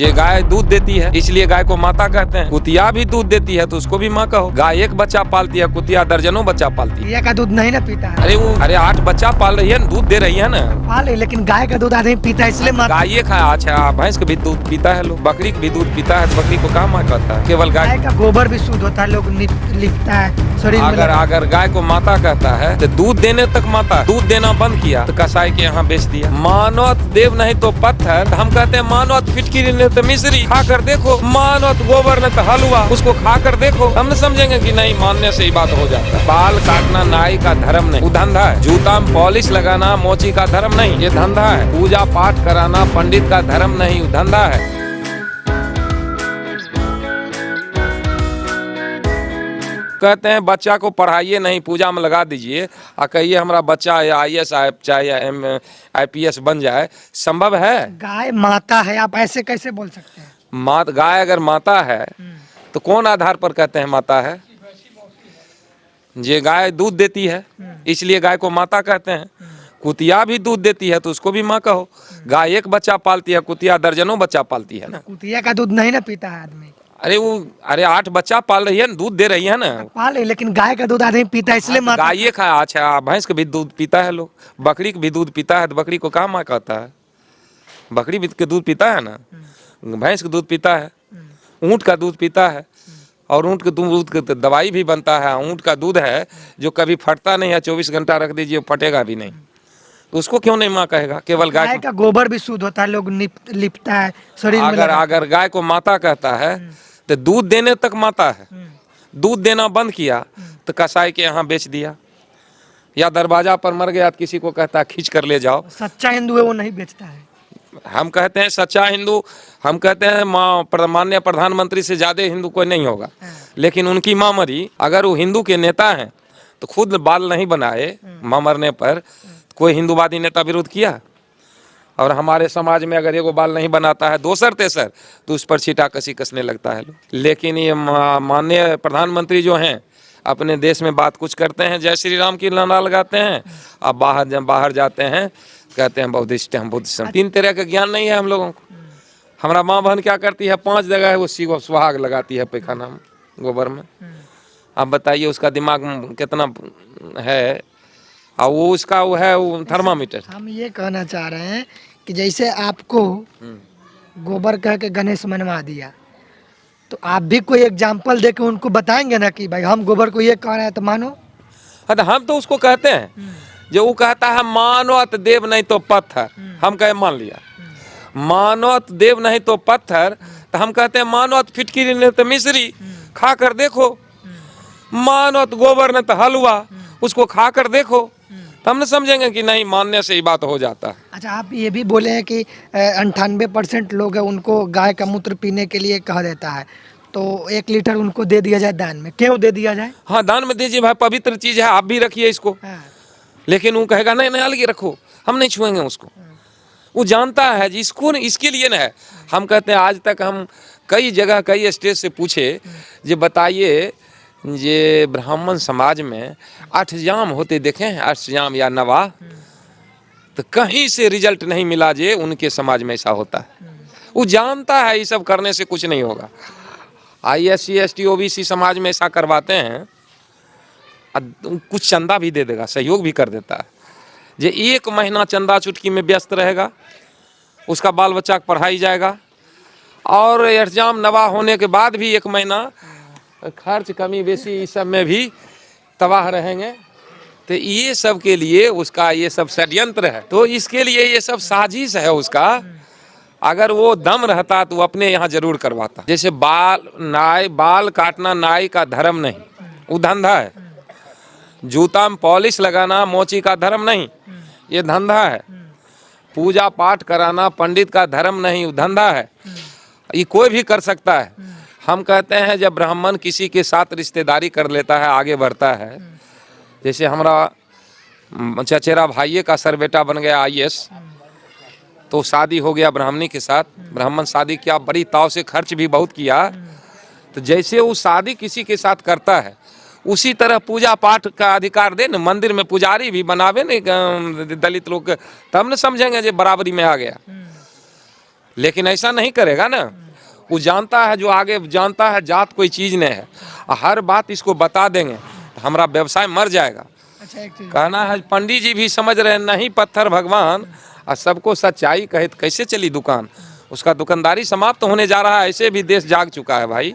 ये गाय दूध देती है इसलिए गाय को माता कहते हैं। कुतिया भी दूध देती है तो उसको भी माँ कहो। गाय एक बच्चा पालती है, कुतिया दर्जनों बच्चा पालती है। कुतिया का दूध नहीं ना पीता है। अरे 8 बच्चा पाल रही है ना, दूध दे रही है ना। पाले, लेकिन गाय का दूध आदमी पीता है इसलिए माता। गाय खाया। अच्छा, भैंस का भी दूध पीता है लोग, बकरी का भी दूध पीता है। बकरी को कहाँ माँ कहता है, केवल गाय का गोबर भी शुद्ध होता है, लोग लिखता है शरीर में। अगर गाय को माता कहता है तो दूध देने तक माता। दूध देना बंद किया तो कसाई के यहाँ बेच दिया। मानवत देव नहीं तो पत्थर, हम कहते हैं मानवत फिटकिरी नहीं तो मिश्री। खा कर देखो, मानवत गोबर नहीं तो हलवा, उसको खा कर देखो, हम न समझेंगे कि नहीं मानने से ही बात हो जाता है। बाल काटना नाई का धर्म नहीं, वो धंधा है। जूता में पॉलिश लगाना मोची का धर्म नहीं, ये धंधा है। पूजा पाठ कराना पंडित का धर्म नहीं, वो धंधा है। कहते हैं बच्चा को पढ़ाइए नहीं, पूजा में लगा दीजिए और कहिए हमारा बच्चा IAS चाहे IPS बन जाए। संभव है? गाय माता है, आप ऐसे कैसे बोल सकते हैं? गाय अगर माता है तो कौन आधार पर कहते हैं माता है? ये गाय दूध देती है इसलिए गाय को माता कहते हैं। कुतिया भी दूध देती है तो उसको भी माँ कहो। गाय एक बच्चा पालती है, कुतिया दर्जनों बच्चा पालती है ना। कुतिया का दूध नहीं ना पीता है आदमी। अरे 8 बच्चा पाल रही है ना, दूध दे रही है ना। पाले, लेकिन गाय का दूध आदमी पीता है इसलिए माता। गाय खाया। अच्छा, भैंस का भी दूध पीता है लोग, बकरी का भी दूध पीता है। तो बकरी को कहाँ माँ कहता है? बकरी भी के दूध पीता है ना, भैंस का दूध पीता है, ऊँट का दूध पीता है। और ऊँट के दूध का दवाई भी बनता है। ऊँट का दूध है जो कभी फटता नहीं है, 24 घंटा रख दीजिए फटेगा भी नहीं। तो उसको क्यों नहीं माँ कहेगा? केवल गाय का गोबर भी शुद्ध होता है, लोग लिपता है शरीर में। अगर गाय को माता कहता है तो दूध देने तक माता है। दूध देना बंद किया तो कसाई के यहाँ बेच दिया, या दरवाजा पर मर गया तो किसी को कहता है खींच कर ले जाओ। सच्चा हिंदू है वो नहीं बेचता है। हम कहते हैं सच्चा हिंदू, हम कहते हैं माननीय प्रधानमंत्री से ज्यादा हिंदू कोई नहीं होगा। लेकिन उनकी माँ मरी, अगर वो हिंदू के नेता हैं तो खुद बाल नहीं बनाए माँ मरने पर, कोई हिंदूवादी नेता विरोध किया? और हमारे समाज में अगर एगो बाल नहीं बनाता है दोसर तेसर तो उस पर छीटा कसी कसने लगता है। लेकिन ये माननीय प्रधानमंत्री जो हैं अपने देश में बात कुछ करते हैं, जय श्री राम की नारा लगाते हैं। अब बाहर जाते हैं कहते हैं बौद्धिस्ट हम बुद्धिज्म। 3 तरह का ज्ञान नहीं है हम लोगों को। हमारा माँ बहन क्या करती है, 5 जगह है वो सुहाग लगाती है पैखाना में, गोबर में। आप बताइए उसका दिमाग कितना है? और वो उसका वो है वो थर्मामीटर। हम ये कहना चाह रहे हैं कि जैसे आपको गोबर कह के गणेश मनवा दिया, तो आप भी कोई एग्जाम्पल दे के उनको बताएंगे ना कि भाई हम गोबर को ये कह रहे हैं तो मानो। तो हम तो उसको कहते हैं, जो वो कहता है मानवत देव नहीं तो पत्थर, हम कहे मान लिया। मानवत देव नहीं तो पत्थर, तो हम कहते हैं मानवत फिटकिरी नहीं तो मिश्री। खा कर देखो, मानवत गोबर नहीं तो हलवा, उसको खा कर देखो, तो हम न समझेंगे कि नहीं मानने से ही बात हो जाता है। अच्छा, आप ये भी बोले हैं कि 98% लोग हैं उनको गाय का मूत्र पीने के लिए कहा देता है, तो 1 लीटर उनको दे दिया जाए दान में। क्यों दे दिया जाए? हाँ, दान में दीजिए भाई, पवित्र चीज है, आप भी रखिए इसको। लेकिन वो कहेगा नहीं नहीं अलग रखो, हम नहीं छुएंगे उसको। वो जानता है जी इसको इसके लिए न है। हम कहते हैं आज तक हम कई जगह कई स्टेज से पूछे, जो बताइए ये ब्राह्मण समाज में अष्टयाम होते देखे हैं, अष्टयाम या नवा, तो कहीं से रिजल्ट नहीं मिला जे उनके समाज में ऐसा होता है। वो जानता है ये सब करने से कुछ नहीं होगा। SC ST OBC समाज में ऐसा करवाते हैं, कुछ चंदा भी दे देगा, सहयोग भी कर देता है। जे 1 महीना चंदा चुटकी में व्यस्त रहेगा, उसका बाल बच्चा पढ़ाई जाएगा, और अष्टयाम नवा होने के बाद भी 1 महीना खर्च कमी बेसी इस सब में भी तबाह रहेंगे। तो ये सब के लिए उसका ये सब षड्यंत्र है। तो इसके लिए ये सब साजिश है उसका। अगर वो दम रहता तो वो अपने यहाँ जरूर करवाता। जैसे बाल काटना नाई का धर्म नहीं, वो धंधा है। जूता में पॉलिश लगाना मोची का धर्म नहीं, ये धंधा है। पूजा पाठ कराना पंडित का धर्म नहीं, वो धंधा है। ये कोई भी कर सकता है। हम कहते हैं जब ब्राह्मण किसी के साथ रिश्तेदारी कर लेता है, आगे बढ़ता है, जैसे हमारा चचेरा भाइये का सर बेटा बन गया IAS, तो शादी हो गया ब्राह्मणी के साथ। ब्राह्मण शादी किया, बड़ी ताव से खर्च भी बहुत किया। तो जैसे वो शादी किसी के साथ करता है, उसी तरह पूजा पाठ का अधिकार दे न, मंदिर में पुजारी भी बनावे न दलित लोग, तब न समझेंगे जो बराबरी में आ गया। लेकिन ऐसा नहीं करेगा ना। वो जानता है, जो आगे जानता है जात कोई चीज़ नहीं है, हर बात इसको बता देंगे तो हमारा व्यवसाय मर जाएगा। अच्छा एक चीज कहना है पंडित जी भी समझ रहे हैं, नहीं पत्थर भगवान, और सबको सच्चाई कहे तो कैसे चली दुकान। उसका दुकानदारी समाप्त होने जा रहा है, ऐसे भी देश जाग चुका है भाई।